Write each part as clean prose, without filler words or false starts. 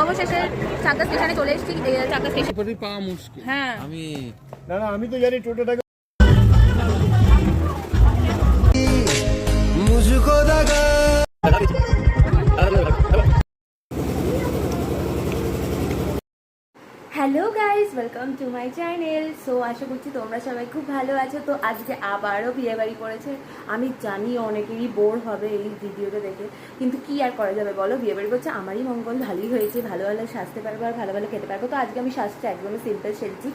অবশেষে চাকদা স্টেশনে চলে এসেছি। চাকদা স্টেশন পাওয়া মুশকিল। হ্যাঁ আমি তো জানি টোটোটাকে hello guys, welcome to my channel. So আশা করছি তোমরা সবাই খুব ভালো আছো। তো আজকে আবারও বিয়েবাড়ি পড়েছে। আমি জানি অনেকেরই বোর হবে এই ভিডিওটা দেখে, কিন্তু কি আর করা যাবে বলো, বিয়েবাড়ি করছে আমারই মঙ্গল। ভালোই হয়েছে, ভালো ভালো সাজতে পারবো আর ভালো ভালো খেতে পারবো। তো আজকে আমি সাজতে একদমই সিম্পল সেরেছি,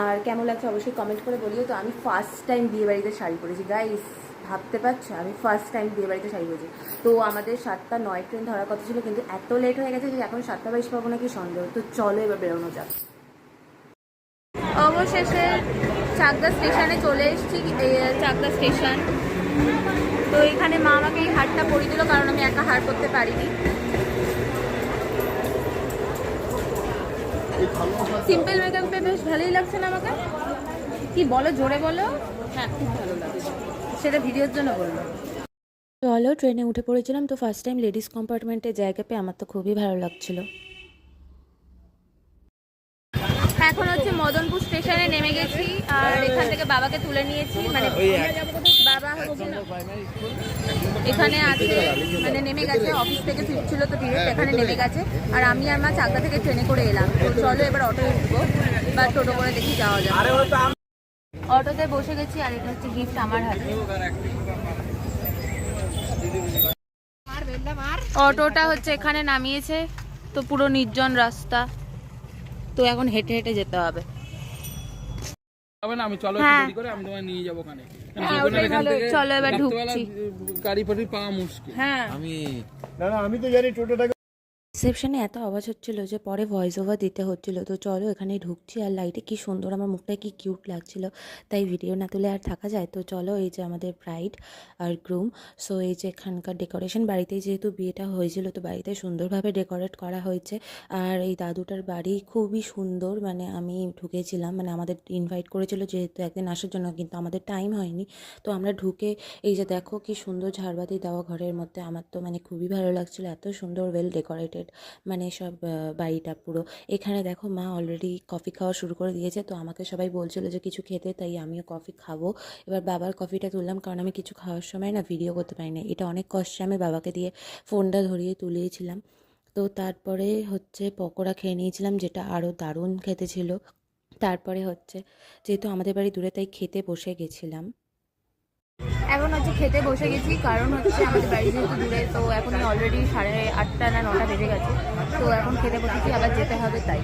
আর কেমন লাগছে অবশ্যই কমেন্ট করে বলিও। তো আমি ফার্স্ট টাইম বিয়েবাড়িতে শাড়ি পরেছি গাইজ, ভাবতে পারছো আমি ফার্স্ট টাইম বিয়েবাড়িতে শাড়ি পরেছি। তো আমাদের 7:09 ট্রেন ধরার কথা ছিল, কিন্তু এত লেট হয়ে গেছে যে এখন 7:22 পাবো নাকি সন্দেহ। তো চলো এবার বেরোনো যাক। অবশেষে চাকদা স্টেশনে চলে এসেছি। চাকদা স্টেশন। তো এখানে মা আমাকে এই হারটা পরিয়ে দিল, কারণ আমি একা হার করতে পারিনি। সিম্পল মেকআপে বেশ ভালোই লাগছে না আমাকে? কি বলো, জোরে বলো। হ্যাঁ, খুব ভালো লাগছে। সেটা ভিডিওর জন্য বললো। চলো, ট্রেনে উঠে পড়েছিলাম। তো ফার্স্ট টাইম লেডিস কম্পার্টমেন্টে জায়গা পেয়ে আমার তো খুবই ভালো লাগছিল। এখন হচ্ছে মদনপুর স্টেশনে নেমে গেছি, আর এখান থেকে বাবাকে তুলে নিয়েছি। মানে বাবা হচ্ছে এখানে আছে, মানে নেমে গেছে, অফিস থেকে ফিরছিল তো ডিরেক্ট এখানে নেমে গেছে। আর আমি আর মা চাকদা থেকে ট্রেনে করে এলাম। তো চলো এবার অটোয় উঠবো বা টোটো করে দেখি যাওয়া যাবে। অটোতে বসে গেছি, আর এটা হচ্ছে গিফট আমার হাতে। অটোটা হচ্ছে এখানে নামিয়েছে, তো পুরো নির্জন রাস্তা, তো এখন হেঁটে হেঁটে যেতে হবে। আমি চলো হ্যাঁ। দেরি করে আমি তোমায় নিয়ে যাবো ওখানে। চলো এবার ঢুকছি। গাড়ি ফাড়ি পাওয়া মুশকিল। হ্যাঁ, আমি তো জানি টোটোটাকে। রিসেপশনে এত আওয়াজ হচ্ছিল যে পরে ভয়েস ওভার দিতে হচ্ছিল। তো চলো এখানে ঢুকছি, আর লাইটে কি সুন্দর, আমার মুখটা কি কিউট লাগছিল, তাই ভিডিও না তুলে আর থাকা যায়। তো চলো, এই যে আমাদের ব্রাইড আর গ্রুম। সো এই যে এখানকার ডেকোরেশন, বাড়িতেই যেহেতু বিয়েটা হয়েছিল তো বাড়িতে সুন্দরভাবে ডেকোরেট করা হয়েছে। আর এই দাদুটার বাড়ি খুবই সুন্দর, মানে আমি ঢুকেছিলাম, মানে আমাদের ইনভাইট করেছিল যেহেতু একদিন আসার জন্য, কিন্তু আমাদের টাইম হয়নি। তো আমরা ঢুকে এই যে দেখো কি সুন্দর ঝাড়বাতি দেওয়া ঘরের মধ্যে, আমার তো মানে খুবই ভালো লাগছিল, এত সুন্দর ওয়েল ডেকোরেটেড মানে সব বাড়িটা পুরো। এখানে দেখো মা অলরেডি কফি খাওয়া শুরু করে দিয়েছে। তো আমাকে সবাই বলছিল যে কিছু খেতে, তাই আমিও কফি খাবো। এবার বাবার কফিটা তুললাম, কারণ আমি কিছু খাওয়ার সময় না ভিডিও করতে পারি না, এটা অনেক কষ্টে আমি বাবাকে দিয়ে ফোনটা ধরিয়ে তুলিয়েছিলাম। তো তারপরে হচ্ছে পকোড়া খেয়ে নিয়েছিলাম, যেটা আরও দারুণ খেতে ছিল। তারপরে হচ্ছে যেহেতু আমাদের বাড়ি দূরে, তাই খেতে বসে গেছিলাম। এখন হচ্ছে খেতে বসে গেছি, কারণ হচ্ছে আমাদের বাড়ি যেহেতু দূরে, তো এখন অলরেডি 8:30 না 9টা বেজে গেছে। তো এখন খেতে বসেছি, আবার যেতে হবে তাই।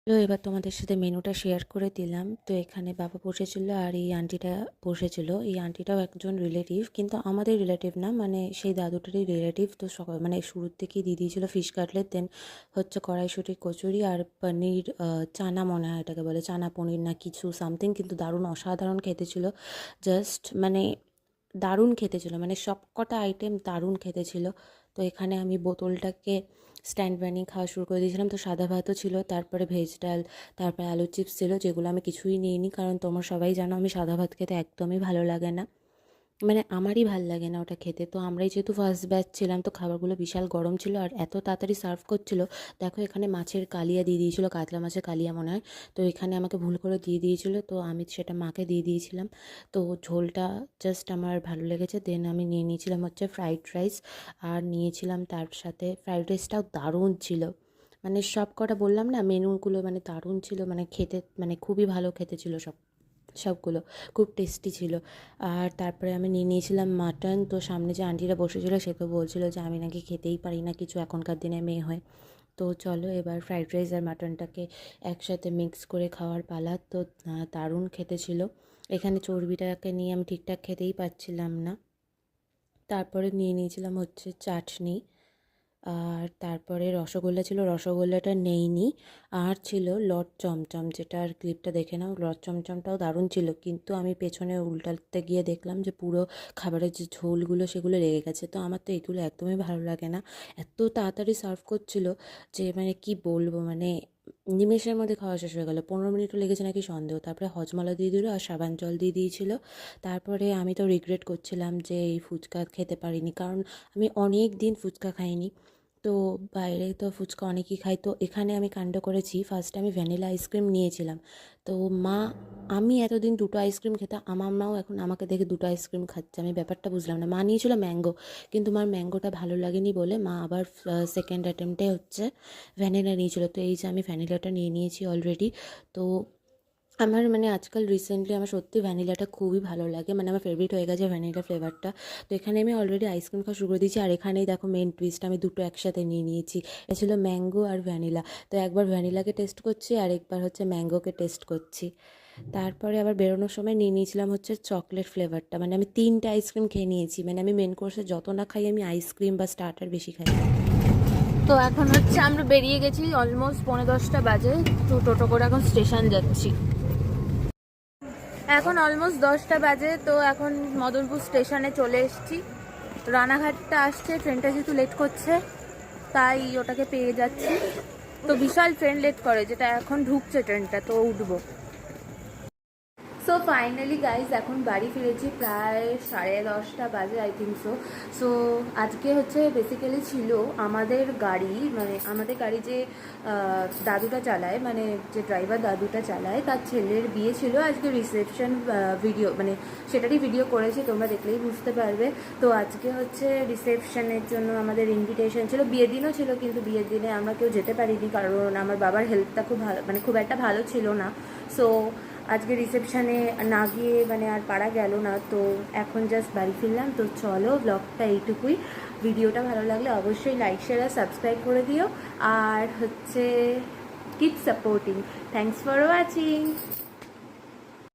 তো এবার তোমাদের সাথে মেনুটা শেয়ার করে দিলাম। তো এখানে বাবা বসেছিল আর এই আন্টিটা বসেছিল। এই আন্টিটাও একজন রিলেটিভ, কিন্তু আমাদের রিলেটিভ না, মানে সেই দাদুটারই রিলেটিভ। তো সকাল মানে শুরুর থেকেই দিয়ে দিয়েছিল ফিশ কাটলেট, দেন হচ্ছে কড়াইশুঁটি কচুরি আর পনির চানা, মনে হয় এটাকে বলে, চানা পনির না কিছু সামথিং, কিন্তু দারুণ অসাধারণ খেতে ছিল। জাস্ট মানে দারুণ খেতে ছিল, মানে সব কটা আইটেম দারুণ খেতে ছিল। তো এখানে আমি বোতলটাকে স্ট্যান্ড বানিয়ে খাওয়া শুরু করে দিয়েছিলাম। তো সাদা ভাতও ছিল, তারপরে ভেজ ডাল, তারপরে আলু চিপস ছিল, যেগুলো আমি কিছুই নিইনি, কারণ তোমরা সবাই জানো আমি সাদা ভাত খেতে একদমই ভালো লাগে না, মানে আমারই ভাল লাগে না ওটা খেতে। তো আমরাই যেহেতু ফার্স্ট ব্যাচ ছিলাম, তো খাবারগুলো বিশাল গরম ছিল আর এত তাড়াতাড়ি সার্ভ করছিল। দেখো এখানে মাছের কালিয়া দিয়ে দিয়েছিল, কাতলা মাছের কালিয়া মনে হয়। তো এখানে আমাকে ভুল করে দিয়ে দিয়েছিল, তো আমি সেটা মাকে দিয়ে দিয়েছিলাম। তো ঝোলটা জাস্ট আমার ভালো লেগেছে। দেন আমি নিয়ে নিয়েছিলাম হচ্ছে ফ্রাইড রাইস, আর নিয়েছিলাম তার সাথে, ফ্রাইড রাইসটাও দারুণ ছিল, মানে সব কটা বললাম না মেনুগুলো মানে দারুণ ছিল, মানে খেতে মানে খুবই ভালো খেতে ছিল সবগুলো খুব টেস্টি ছিল। আর তারপরে আমি নিয়ে নিয়েছিলাম মাটন। তো সামনে যে আন্টিরা বসেছিল সে তো বলছিল যে আমি নাকি খেতেই পারি না কিছু এখনকার দিনে মেয়ে হয়। তো চলো এবার ফ্রাইড রাইস আর মাটনটাকে একসাথে মিক্স করে খাওয়ার পালা। তো দারুণ খেতে ছিল। এখানে চর্বিটাকে নিয়ে আমি ঠিকঠাক খেতেই পারছিলাম না। তারপরে নিয়ে নিয়েছিলাম হচ্ছে চাটনি, আর তারপরে রসগোল্লা ছিল, রসগোল্লাটা নেইনি। আর ছিল লট চমচম, যেটার ক্লিপটা দেখে নাও। লট চমচমটাও দারুণ ছিল, কিন্তু আমি পেছনে উল্টাতে গিয়ে দেখলাম যে পুরো খাবারের যে ঝোলগুলো সেগুলো লেগে গেছে। তো আমার তো এগুলো একদমই ভালো লাগে না, এত তাড়াতাড়ি সার্ভ করছিল যে মানে কি বলবো, মানে নিমেষের মধ্যে খাওয়া শেষ হয়ে গেল, 15 মিনিটও লেগেছে নাকি সন্দেহ। তারপরে হজমলা দিয়ে দিল আর সাবান জল দিয়ে দিয়েছিল। তারপরে আমি তো রিগ্রেট করছিলাম যে এই ফুচকা খেতে পারিনি, কারণ আমি অনেক দিন ফুচকা খাইনি। তো বাইরে তো ফুচকা অনেকেই খাই, তো এখানে আমি কাণ্ড করেছি, ফার্স্টে আমি ভ্যানিলা আইসক্রিম নিয়েছিলাম। তো মা, আমি এতদিন দুটো আইসক্রিম খেতাম, আমার মাও এখন আমাকে দেখে দুটো আইসক্রিম খাচ্ছে, আমি ব্যাপারটা বুঝলাম না। মা নিয়েছিল ম্যাঙ্গো, কিন্তু মার ম্যাঙ্গোটা ভালো লাগেনি বলে মা আবার সেকেন্ড অ্যাটেম্পটে হচ্ছে ভ্যানিলা নিয়েছিল। তো এই যে আমি ভ্যানিলাটা নিয়ে নিয়েছি অলরেডি। তো আমার মানে আজকাল রিসেন্টলি আমার সত্যি ভ্যানিলাটা খুবই ভালো লাগে, মানে আমার ফেভারিট হয়ে গেছে ভ্যানিলা ফ্লেভারটা। তো এখানে আমি অলরেডি আইসক্রিম খাওয়া শুরু করে দিয়েছি, আর এখানেই দেখো মেন টুইস্ট, আমি দুটো একসাথে নিয়ে নিয়েছি। এটা ছিল ম্যাঙ্গো আর ভ্যানিলা। তো একবার ভ্যানিলাকে টেস্ট করছি আর একবার হচ্ছে ম্যাঙ্গোকে টেস্ট করছি। তারপরে আবার বেরোনোর সময় নিয়ে নিয়েছিলাম হচ্ছে চকলেট ফ্লেভারটা, মানে আমি 3টে আইসক্রিম খেয়ে নিয়েছি। মানে আমি মেন কোর্সে যত না খাই, আমি আইসক্রিম বা স্টার্টার বেশি খাই। তো এখন হচ্ছে আমরা বেরিয়ে গেছি, অলমোস্ট 10:45 বাজে। তো টোটো করে এখন স্টেশন যাচ্ছি। এখন অলমোস্ট 10টা বাজে, তো এখন মদনপুর স্টেশনে চলে এসেছি। রানাঘাটটা আসছে, ট্রেনটা যেহেতু লেট করছে তাই ওটাকে পেয়ে যাচ্ছি। তো বিশাল ট্রেন লেট করে, যেটা এখন ঢুকছে ট্রেনটা, তো উঠবো। সো ফাইনালি গাইজ এখন বাড়ি ফিরেছি, প্রায় 10:30 বাজে আই থিঙ্ক সো আজকে হচ্ছে বেসিক্যালি ছিল আমাদের গাড়ি, মানে আমাদের গাড়ি যে দাদুটা চালায়, মানে যে ড্রাইভার দাদুটা চালায়, তার ছেলের বিয়ে ছিল আজকে। রিসেপশন ভিডিও, মানে সেটারই ভিডিও করেছি, তোমরা দেখলেই বুঝতে পারবে। তো আজকে হচ্ছে রিসেপশনের জন্য আমাদের ইনভিটেশন ছিল, বিয়ের দিনও ছিল, কিন্তু বিয়ের দিনে আমরা কেউ যেতে পারিনি, কারণ আমার বাবার হেলথটা খুব ভালো, মানে খুব একটা ভালো ছিল না। সো আজকে রিসেপশানে না গিয়ে মানে আর পারা গেল না। তো এখন জাস্ট বাড়ি ফিরলাম। তো চলো, ব্লগটা এইটুকুই। ভিডিওটা ভালো লাগলে অবশ্যই লাইক, শেয়ার আর সাবস্ক্রাইব করে দিও। আর হচ্ছে keep supporting. Thanks for watching.